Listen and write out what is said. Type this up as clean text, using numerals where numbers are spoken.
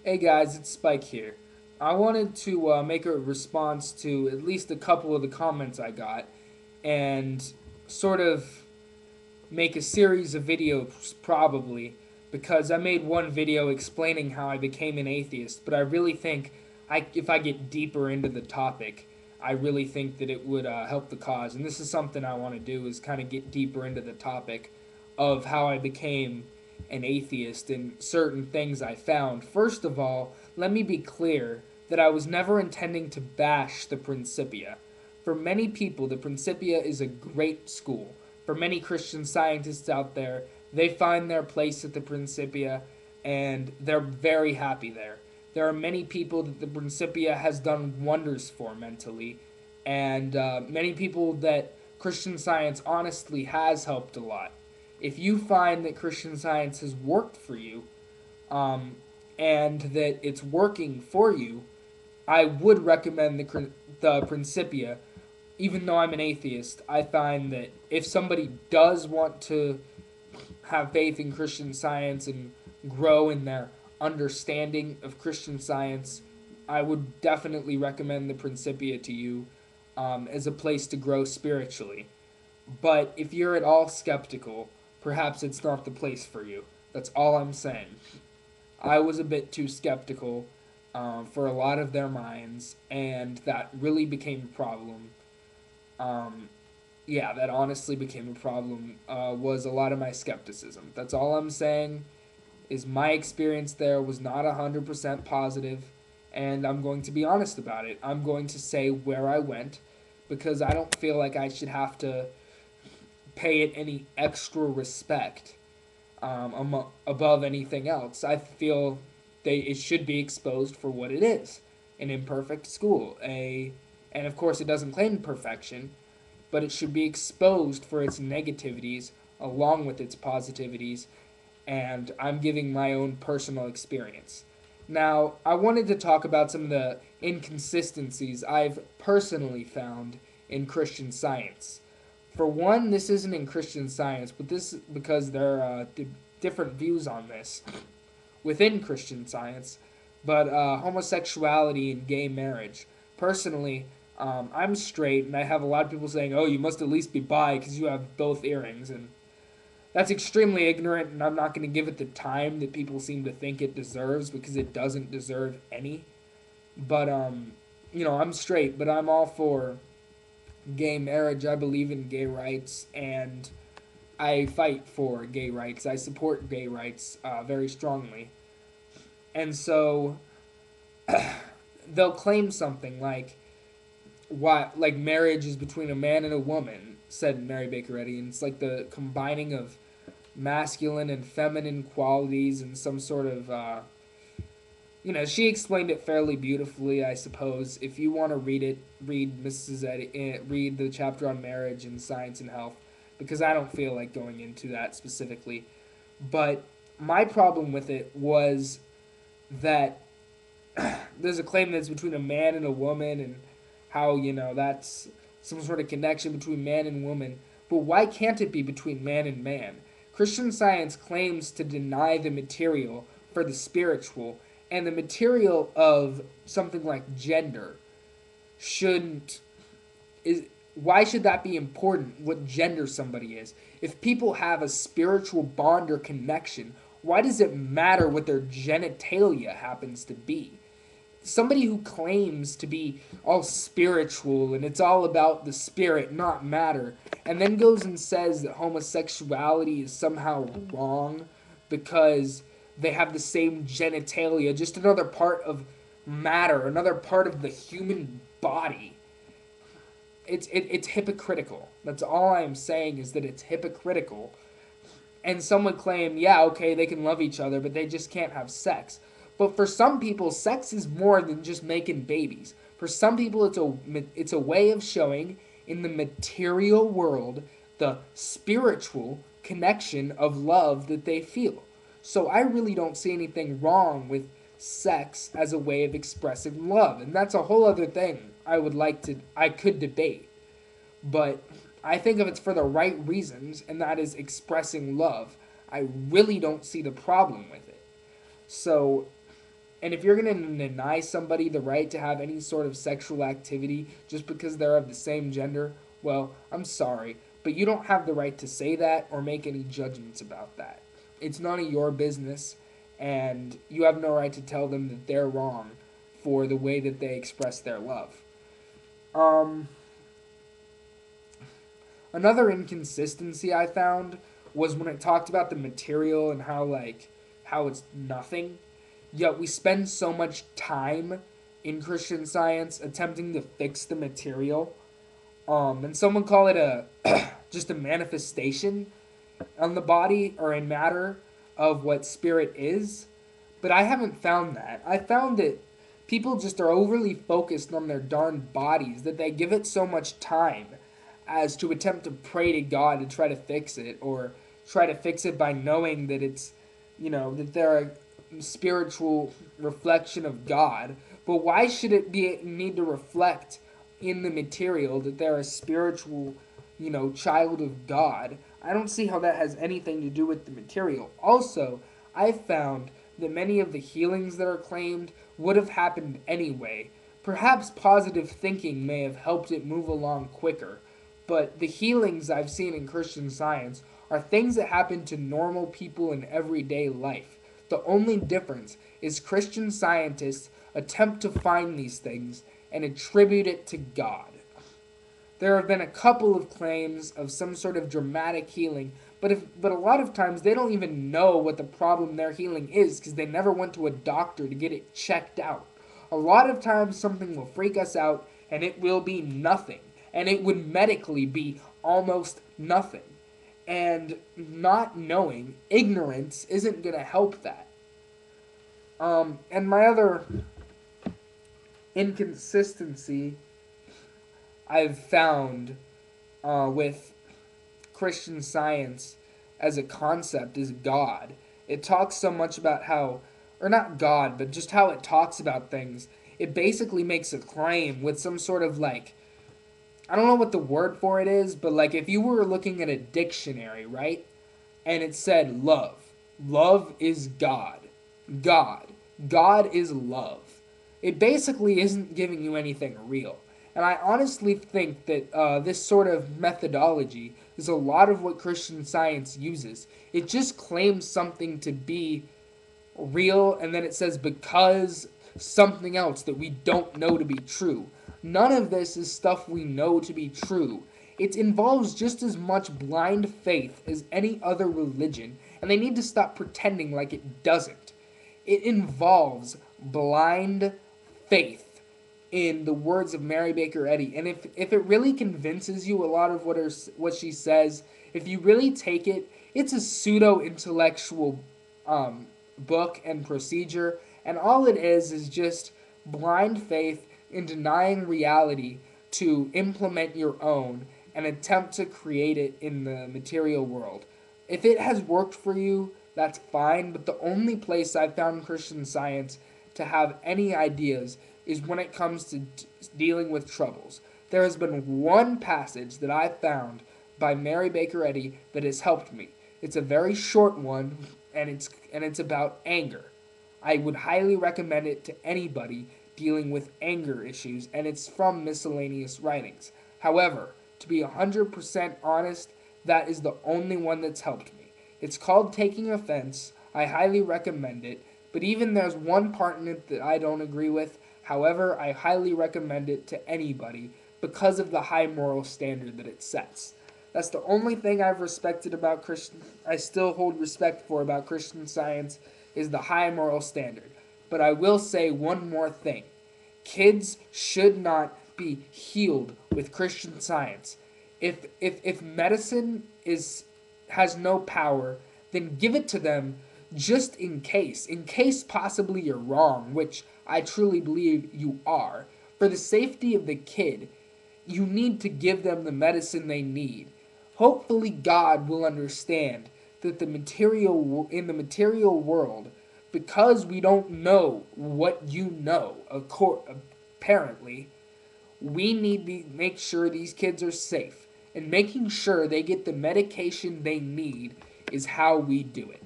Hey guys, it's Spike here. I wanted to make a response to at least a couple of the comments I got and sort of make a series of videos, probably, because I made one video explaining how I became an atheist, but I really think if I get deeper into the topic, I really think that it would help the cause. And this is something I want to do, is kind of get deeper into the topic of how I became an atheist and certain things I found. First of all, let me be clear that I was never intending to bash the Principia. For many people, the Principia is a great school. For many Christian scientists out there, they find their place at the Principia and they're very happy there. There are many people that the Principia has done wonders for mentally, and many people that Christian Science honestly has helped a lot. If you find that Christian Science has worked for you, and that it's working for you, I would recommend the Principia. Even though I'm an atheist, I find that if somebody does want to have faith in Christian Science and grow in their understanding of Christian Science, I would definitely recommend the Principia to you as a place to grow spiritually. But if you're at all skeptical, perhaps it's not the place for you. That's all I'm saying. I was a bit too skeptical for a lot of their minds, and that really became a problem. Um, yeah, that honestly became a problem, was a lot of my skepticism. That's all I'm saying, is my experience there was not 100% positive, and I'm going to be honest about it. I'm going to say where I went, because I don't feel like I should have to pay it any extra respect above anything else. I feel it should be exposed for what it is, an imperfect school. And of course, it doesn't claim perfection, but it should be exposed for its negativities along with its positivities, and I'm giving my own personal experience. Now, I wanted to talk about some of the inconsistencies I've personally found in Christian Science. For one, this isn't in Christian Science, but this because there are different views on this within Christian Science, but homosexuality and gay marriage. Personally, I'm straight, and I have a lot of people saying, "Oh, you must at least be bi because you have both earrings," and that's extremely ignorant, and I'm not going to give it the time that people seem to think it deserves, because it doesn't deserve any. But I'm straight, but I'm all for gay marriage. I believe in gay rights, and I fight for gay rights. I support gay rights very strongly. And so they'll claim something like marriage is between a man and a woman, said Mary Baker Eddy, and it's like the combining of masculine and feminine qualities and some sort of she explained it fairly beautifully, I suppose. If you want to read it, read Mrs. Eddy, read the chapter on marriage and science and health, because I don't feel like going into that specifically. But my problem with it was that there's a claim that it's between a man and a woman, and how that's some sort of connection between man and woman. But why can't it be between man and man? Christian Science claims to deny the material for the spiritual, and the material of something like gender shouldn't is why should that be important, what gender somebody is? If people have a spiritual bond or connection, why does it matter what their genitalia happens to be? Somebody who claims to be all spiritual and it's all about the spirit, not matter, and then goes and says that homosexuality is somehow wrong because they have the same genitalia, just another part of matter, another part of the human body. It's hypocritical. That's all I'm saying, is that it's hypocritical. And some would claim, yeah, okay, they can love each other, but they just can't have sex. But for some people, sex is more than just making babies. For some people, it's a way of showing in the material world the spiritual connection of love that they feel. So I really don't see anything wrong with sex as a way of expressing love. And that's a whole other thing I could debate. But I think if it's for the right reasons, and that is expressing love, I really don't see the problem with it. So And if you're going to deny somebody the right to have any sort of sexual activity just because they're of the same gender, well, I'm sorry, but you don't have the right to say that or make any judgments about that. It's none of your business, and you have no right to tell them that they're wrong for the way that they express their love. Um, Another inconsistency I found was when it talked about the material and how it's nothing. Yet we spend so much time in Christian Science attempting to fix the material. And someone call it a just a manifestation on the body or in matter of what spirit is. But I haven't found that. I found that people just are overly focused on their darn bodies that they give it so much time as to attempt to pray to God to try to fix it, or try to fix it by knowing that it's, that they're a spiritual reflection of God. But why should it be need to reflect in the material that they're a spiritual, child of God? I don't see how that has anything to do with the material. Also, I've found that many of the healings that are claimed would have happened anyway. Perhaps positive thinking may have helped it move along quicker, but the healings I've seen in Christian Science are things that happen to normal people in everyday life. The only difference is Christian scientists attempt to find these things and attribute it to God. There have been a couple of claims of some sort of dramatic healing, but a lot of times they don't even know what the problem they're healing is because they never went to a doctor to get it checked out. A lot of times something will freak us out and it will be nothing, and it would medically be almost nothing. And not knowing, ignorance isn't going to help that. And my other inconsistency I've found with Christian Science as a concept is God. It talks so much about how, or not God, but just how it talks about things. It basically makes a claim with some sort of I don't know what the word for it is, but if you were looking at a dictionary, right? And it said love. Love is God. God. God is love. It basically isn't giving you anything real. And I honestly think that this sort of methodology is a lot of what Christian Science uses. It just claims something to be real, and then it says because something else that we don't know to be true. None of this is stuff we know to be true. It involves just as much blind faith as any other religion, and they need to stop pretending like it doesn't. It involves blind faith, in the words of Mary Baker Eddy. And if it really convinces you, a lot of what she says, if you really take it, it's a pseudo-intellectual book and procedure, and all it is just blind faith in denying reality to implement your own and attempt to create it in the material world. If it has worked for you, that's fine, but the only place I've found Christian Science to have any ideas is when it comes to dealing with troubles. There has been one passage that I found by Mary Baker Eddy that has helped me. It's a very short one, and it's about anger. I would highly recommend it to anybody dealing with anger issues, and it's from Miscellaneous Writings. However, to be 100% honest, that is the only one that's helped me. It's called Taking Offense. I highly recommend it, but even there's one part in it that I don't agree with. However, I highly recommend it to anybody because of the high moral standard that it sets. That's the only thing I've respected about I still hold respect for about Christian Science is the high moral standard. But I will say one more thing. Kids should not be healed with Christian Science. If medicine has no power, then give it to them just in case possibly you're wrong, which I truly believe you are. For the safety of the kid, you need to give them the medicine they need. Hopefully God will understand that in the material world, because we don't know what you know, apparently, we need to make sure these kids are safe. And making sure they get the medication they need is how we do it.